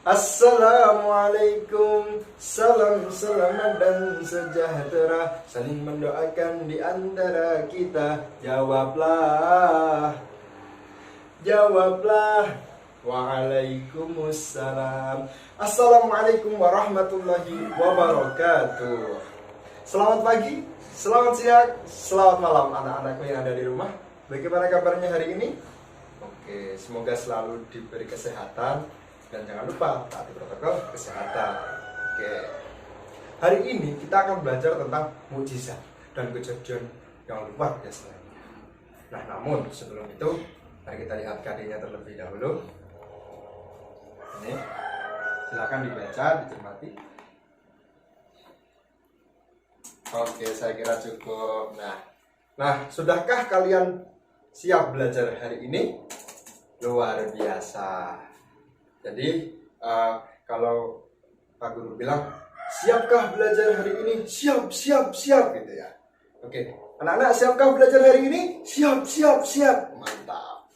Assalamualaikum, salam selamat dan sejahtera, saling mendoakan di antara kita. Jawablah, jawablah. Waalaikumsalam. Assalamualaikum warahmatullahi wabarakatuh. Selamat pagi, selamat siang, selamat malam anak-anakku yang ada di rumah. Bagaimana kabarnya hari ini? Oke, semoga selalu diberi kesehatan dan jangan lupa taati protokol kesehatan. Oke, hari ini kita akan belajar tentang mukjizat dan kejadian yang luar biasa. Nah, namun sebelum itu, mari kita lihat KD-nya terlebih dahulu. Ini, silakan dibaca, dicermati. Oke, saya kira cukup. Nah, sudahkah kalian siap belajar hari ini? Luar biasa. Jadi, kalau Pak Guru bilang, siapkah belajar hari ini? Siap, gitu ya. Oke, anak-anak siapkah belajar hari ini? Siap. Mantap.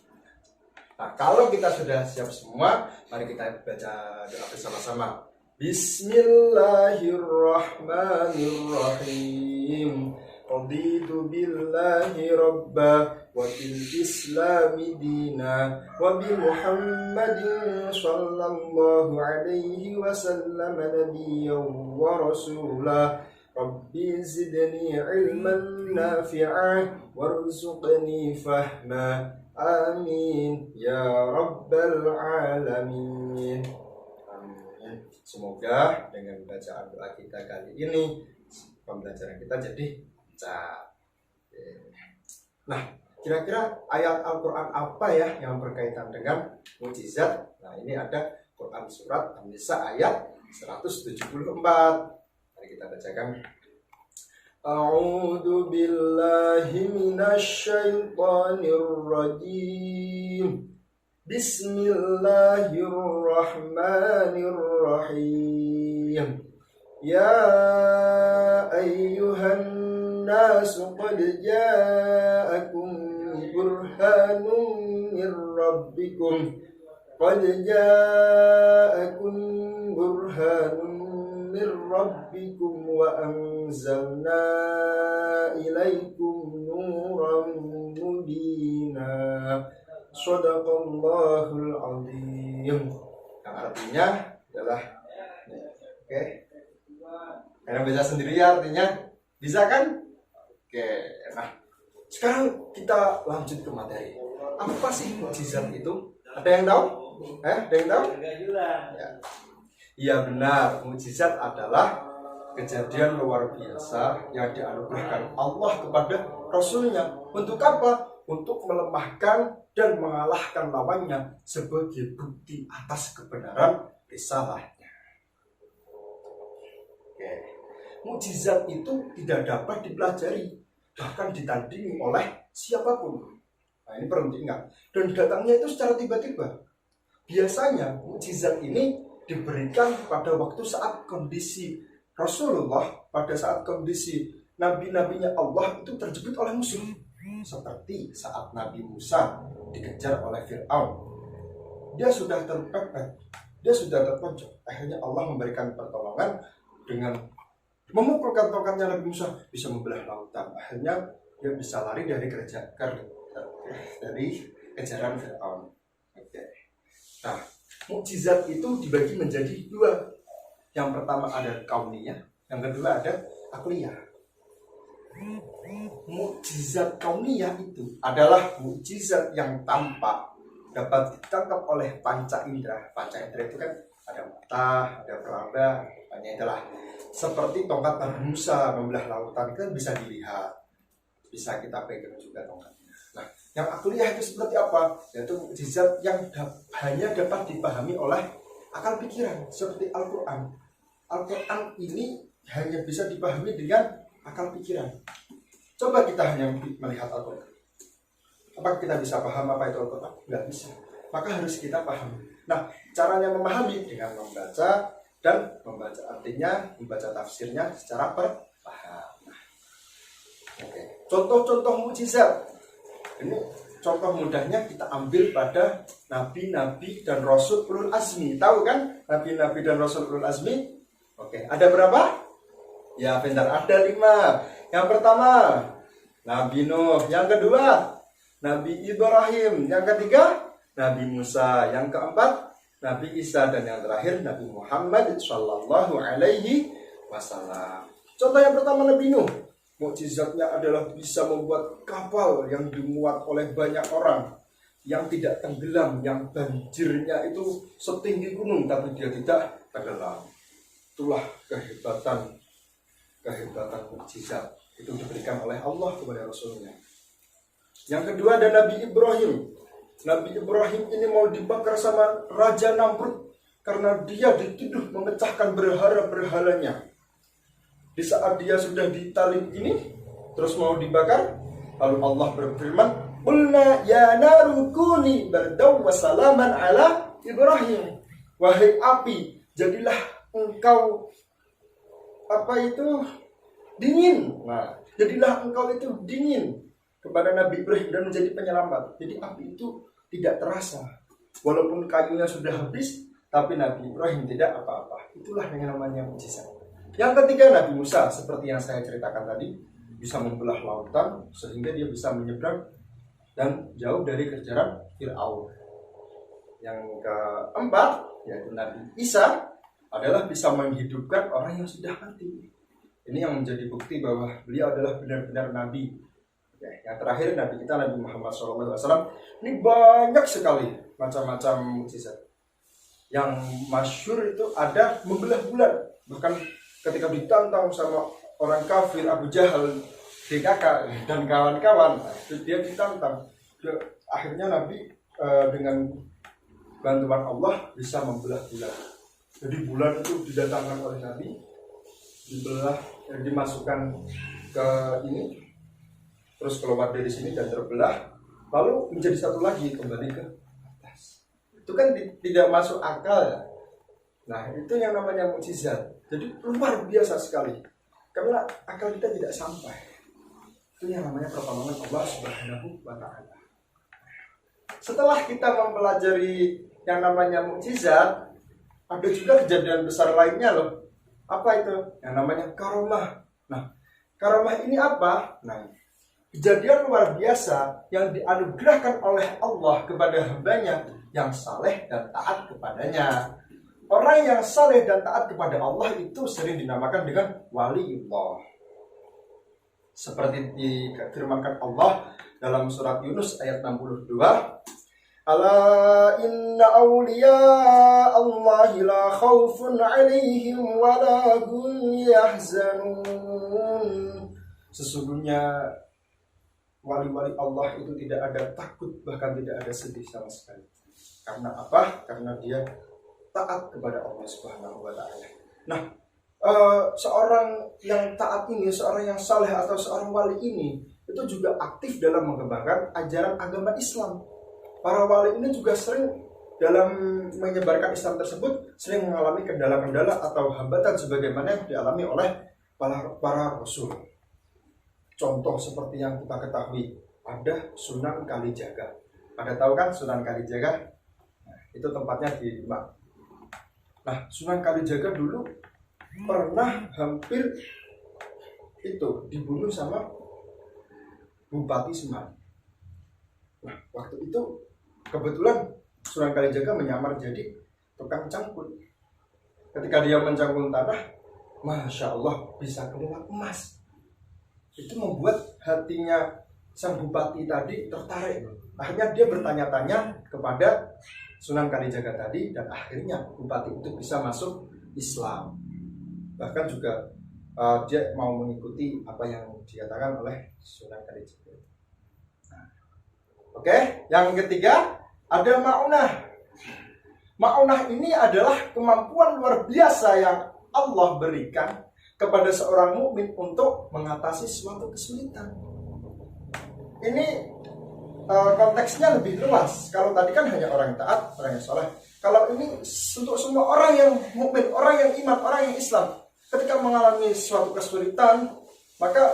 Nah, kalau kita sudah siap semua, mari kita baca doa bersama-sama. Bismillahirrahmanirrahim. Raditu billahi rabba wa bil islami dina wa bi Muhammadin sallallahu alaihi wasallam nabiyyan wa rasulah. Rabbi zidni ilman nafi'ah warzuqni fahma. Amin ya rabbal alamin. Semoga dengan bacaan doa kita kali ini pembelajaran kita jadi lancar. Nah, kira-kira ayat Al-Quran apa ya yang berkaitan dengan mukjizat? Nah, ini ada Quran surat An-Nisa ayat 174. Mari kita bacakan. A'udzu billahi minasy syaithanir rajim. Bismillahirrahmanirrahim. Ya ayyuhan nasu qad ja'akum burhanun min rabbikum. Qad ja'akum burhanun min rabbikum wa anzalna ilaikum nuran mubina. Shadaqallahul azim. Yang artinya adalah Kalian bisa sendiri ya artinya. Bisa kan? Oke. Nah, sekarang kita lanjut ke materi. Apa sih mukjizat itu? Ada yang tahu? Ada yang tahu? Ya. Iya benar. Mukjizat adalah kejadian luar biasa yang dianugerahkan Allah kepada Rasulnya. Untuk apa? Untuk melemahkan dan mengalahkan lawannya sebagai bukti atas kebenaran risalahnya. Oke. Mukjizat itu tidak dapat dipelajari, bahkan ditandingi oleh siapapun. Nah, ini perlu diingat. Dan datangnya itu secara tiba-tiba. Biasanya mukjizat ini diberikan pada waktu saat kondisi Rasulullah, pada saat kondisi nabi-nabinya Allah itu terjepit oleh musuh. Seperti saat Nabi Musa dikejar oleh Fir'aun. Dia sudah terpepet, dia sudah terpojok. Akhirnya Allah memberikan pertolongan dengan memukulkan tongkatnya. Nabi Musa bisa membelah lautan. Akhirnya dia bisa lari dari kejaran Fir'aun. Oke. Nah, mukjizat itu dibagi menjadi dua. Yang pertama ada kauniyah, yang kedua ada akliyah. Mukjizat kauniyah itu adalah mukjizat yang tampak, dapat ditangkap oleh panca indera. Panca indera itu kan ada mata, ada peraba, banyak itulah. Seperti tongkat Nabi Musa membelah lautan kan bisa dilihat, bisa kita pegang juga tongkatnya. Nah, yang akliyah itu seperti apa? Yaitu mukjizat yang hanya dapat dipahami oleh akal pikiran, seperti Al-Quran. Al-Quran ini hanya bisa dipahami dengan akal pikiran. Coba kita hanya melihat Al-Quran. Apakah kita bisa paham apa itu Al-Quran? Nggak bisa. Maka harus kita pahami. Nah, caranya memahami dengan membaca dan membaca artinya, membaca tafsirnya secara berpaham. Oke. Contoh-contoh mukjizat. Ini contoh mudahnya kita ambil pada nabi-nabi dan rasul ulul azmi. Tahu kan nabi-nabi dan rasul ulul azmi? Oke, ada berapa? Ya, bentar, ada 5. Yang pertama Nabi Nuh, yang kedua Nabi Ibrahim, yang ketiga Nabi Musa, yang keempat Nabi Isa, dan yang terakhir Nabi Muhammad Shallallahu Alaihi Wasallam. Contoh yang pertama Nabi Nuh, mukjizatnya adalah bisa membuat kapal yang dimuat oleh banyak orang, yang tidak tenggelam, yang banjirnya itu setinggi gunung tapi dia tidak tenggelam. Itulah kehebatan mukjizat itu diberikan oleh Allah kepada Rasulnya. Yang kedua ada Nabi Ibrahim. Nabi Ibrahim ini mau dibakar sama Raja Namrud karena dia dituduh memecahkan berhala-berhalanya. Di saat dia sudah ditalib ini, terus mau dibakar, lalu Allah berfirman, "Qulna ya naru kuni bardaw wa salaman ala Ibrahim." Wahai api, jadilah engkau dingin. Nah, jadilah engkau itu dingin kepada Nabi Ibrahim dan menjadi penyelamat. Jadi api itu tidak terasa. Walaupun kayunya sudah habis, tapi Nabi Ibrahim tidak apa-apa. Itulah yang namanya mukjizat. Yang ketiga Nabi Musa, seperti yang saya ceritakan tadi, bisa membelah lautan sehingga dia bisa menyeberang dan jauh dari kejaran Fir'aun. Yang keempat yaitu Nabi Isa adalah bisa menghidupkan orang yang sudah mati. Ini yang menjadi bukti bahwa beliau adalah benar-benar Nabi. Ya, yang terakhir Nabi kita Nabi Muhammad SAW. Ini banyak sekali macam-macam mukjizat. Yang masyhur itu ada membelah bulan. Bahkan ketika ditantang sama orang kafir Abu Jahal, DKK dan kawan-kawan, dia ditantang. Akhirnya Nabi dengan bantuan Allah bisa membelah bulan. Jadi bulan itu didatangkan oleh Nabi, dibelah, dimasukkan ke ini, terus keluar dari sini dan terbelah, lalu menjadi satu lagi kembali ke atas. Itu kan tidak masuk akal ya. Nah, itu yang namanya mukjizat. Jadi luar biasa sekali. Karena akal kita tidak sampai. Itu yang namanya pertolongan Allah Subhanahu wa Ta'ala. Setelah kita mempelajari yang namanya mukjizat, ada juga kejadian besar lainnya loh. Apa itu? Yang namanya karomah. Nah, karomah ini apa? Nah, kejadian luar biasa yang dianugerahkan oleh Allah kepada hambanya yang saleh dan taat kepadanya. Orang yang saleh dan taat kepada Allah itu sering dinamakan dengan waliullah. Seperti difirmankan Allah dalam surat Yunus ayat 62, "Ala inna awliya Allahi la khawfun alaihim wa la hum yahzanun." Sesungguhnya wali-wali Allah itu tidak ada takut, bahkan tidak ada sedih sama sekali. Karena apa? Karena dia taat kepada Allah Subhanahu wa Ta'ala. Nah, seorang yang taat ini, seorang yang saleh atau seorang wali ini, itu juga aktif dalam mengembangkan ajaran agama Islam. Para wali ini juga sering dalam menyebarkan Islam tersebut sering mengalami kendala-kendala atau hambatan sebagaimana yang dialami oleh para rasul. Contoh seperti yang kita ketahui, ada Sunan Kalijaga. Ada tahu kan Sunan Kalijaga? Nah, itu tempatnya di Demak. Nah, Sunan Kalijaga dulu pernah hampir itu dibunuh sama Bupati Semarang. Nah, waktu itu kebetulan Sunan Kalijaga menyamar jadi tukang cangkul. Ketika dia mencangkul tanah, Masya Allah bisa keluar emas. Itu membuat hatinya sang bupati tadi tertarik. Akhirnya dia bertanya-tanya kepada Sunan Kalijaga tadi, dan akhirnya bupati itu bisa masuk Islam. Bahkan juga dia mau mengikuti apa yang dikatakan oleh Sunan Kalijaga. Nah, oke, yang ketiga ada ma'unah. Ma'unah ini adalah kemampuan luar biasa yang Allah berikan kepada seorang mukmin untuk mengatasi suatu kesulitan. Ini konteksnya lebih luas. Kalau tadi kan hanya orang yang taat, orang yang saleh. Kalau ini untuk semua orang yang mukmin, orang yang iman, orang yang Islam, ketika mengalami suatu kesulitan, maka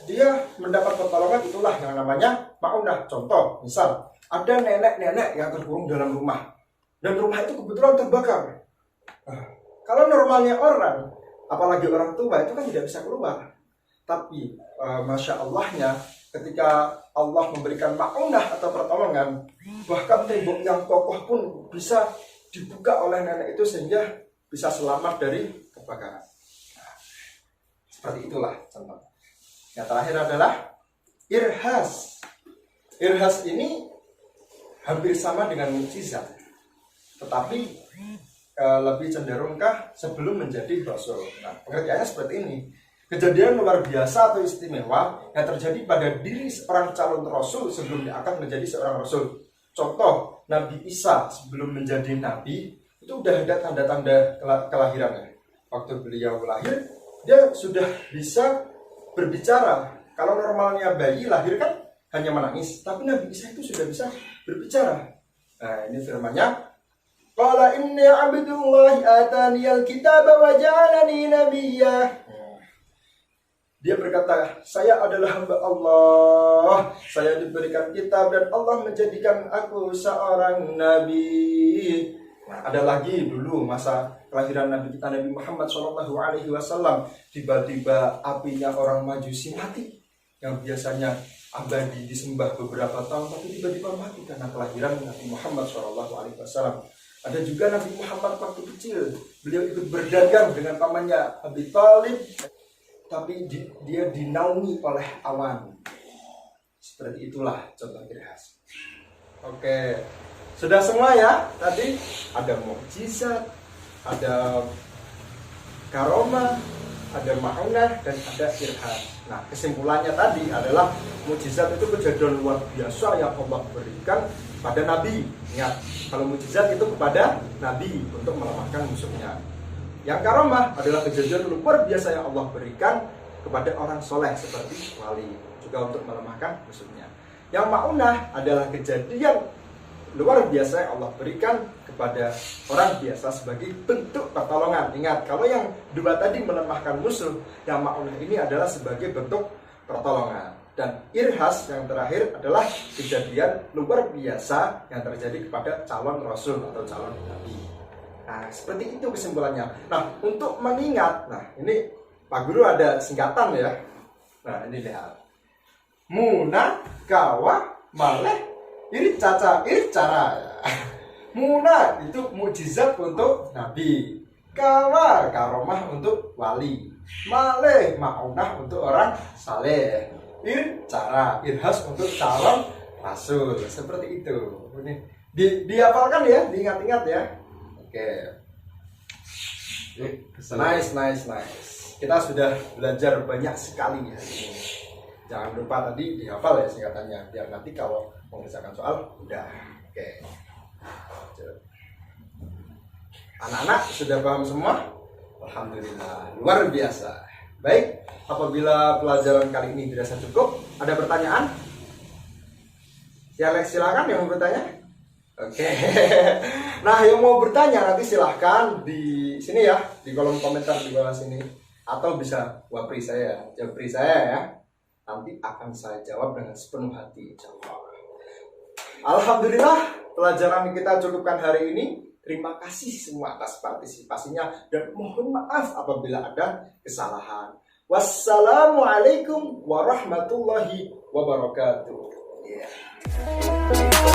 dia mendapat pertolongan, itulah yang namanya maunah. Contoh, misal ada nenek-nenek yang terkurung dalam rumah dan rumah itu kebetulan terbakar. Kalau normalnya orang, apalagi orang tua, itu kan tidak bisa keluar. Tapi Masya Allahnya, ketika Allah memberikan maunah atau pertolongan, bahkan tembok yang kokoh pun bisa dibuka oleh nenek itu sehingga bisa selamat dari kebakaran. Seperti itulah contoh. Yang terakhir adalah irhas. Irhas ini hampir sama dengan mukjizat, tetapi lebih cenderungkah sebelum menjadi rasul. Nah, pengertiannya seperti ini. Kejadian luar biasa atau istimewa yang terjadi pada diri seorang calon rasul sebelum dia akan menjadi seorang rasul. Contoh, Nabi Isa sebelum menjadi nabi itu udah ada tanda-tanda kelahirannya. Waktu beliau lahir, dia sudah bisa berbicara. Kalau normalnya bayi lahir kan hanya menangis, tapi Nabi Isa itu sudah bisa berbicara. Nah, ini firman-Nya, qala inni abdullahi ataniyal kitaba wa ja'alani nabiyya. Dia berkata, saya adalah hamba Allah, saya diberikan kitab dan Allah menjadikan aku seorang nabi. Nah, ada lagi dulu masa kelahiran Nabi kita Nabi Muhammad SAW, tiba-tiba apinya orang Majusi mati, yang biasanya abadi disembah beberapa tahun, tapi tiba-tiba mati karena kelahiran Nabi Muhammad SAW. Ada juga Nabi Muhammad waktu kecil, beliau ikut berdagang dengan pamannya Abi Thalib, tapi dia dinaungi oleh awan. Seperti itulah contoh irhas. Oke, sudah semua ya. Tadi ada mukjizat, ada karomah, ada maunah, dan ada irhas. Nah, kesimpulannya tadi adalah mukjizat itu kejadian luar biasa yang Allah berikan pada Nabi. Ingat, kalau mukjizat itu kepada Nabi untuk melemahkan musuhnya. Yang karomah adalah kejadian luar biasa yang Allah berikan kepada orang soleh seperti wali, juga untuk melemahkan musuhnya. Yang maunah adalah kejadian luar biasa yang Allah berikan kepada orang biasa sebagai bentuk pertolongan. Ingat, kalau yang dua tadi melemahkan musuh, yang maunah ini adalah sebagai bentuk pertolongan. Dan irhas yang terakhir adalah kejadian luar biasa yang terjadi kepada calon rasul atau calon nabi. Nah, seperti itu kesimpulannya. Nah, untuk mengingat, nah ini Pak Guru ada singkatan ya. Nah, ini lihat. Muna, kawa, maleh, iri caca, iri cara. Muna itu mukjizat untuk nabi. Kawa, karomah untuk wali. Maleh, maunah untuk orang saleh. Ir cara, irhas untuk calon rasul. Seperti itu. Ini dihafalkan ya, diingat-ingat ya. Oke. Nice. Kita sudah belajar banyak sekali ya. Jangan lupa tadi dihafal ya singkatannya, biar nanti kalau mengerjakan soal udah. Oke. Anak-anak sudah paham semua? Alhamdulillah, luar biasa. Baik, apabila pelajaran kali ini dirasa cukup, ada pertanyaan? Silakan yang mau bertanya. Oke. Nah, yang mau bertanya nanti silahkan di sini ya, di kolom komentar di bawah sini, atau bisa japri saya ya. Nanti akan saya jawab dengan sepenuh hati, insyaallah. Alhamdulillah, pelajaran kita cukupkan hari ini. Terima kasih semua atas partisipasinya dan mohon maaf apabila ada kesalahan. Wassalamualaikum warahmatullahi wabarakatuh. Yeah.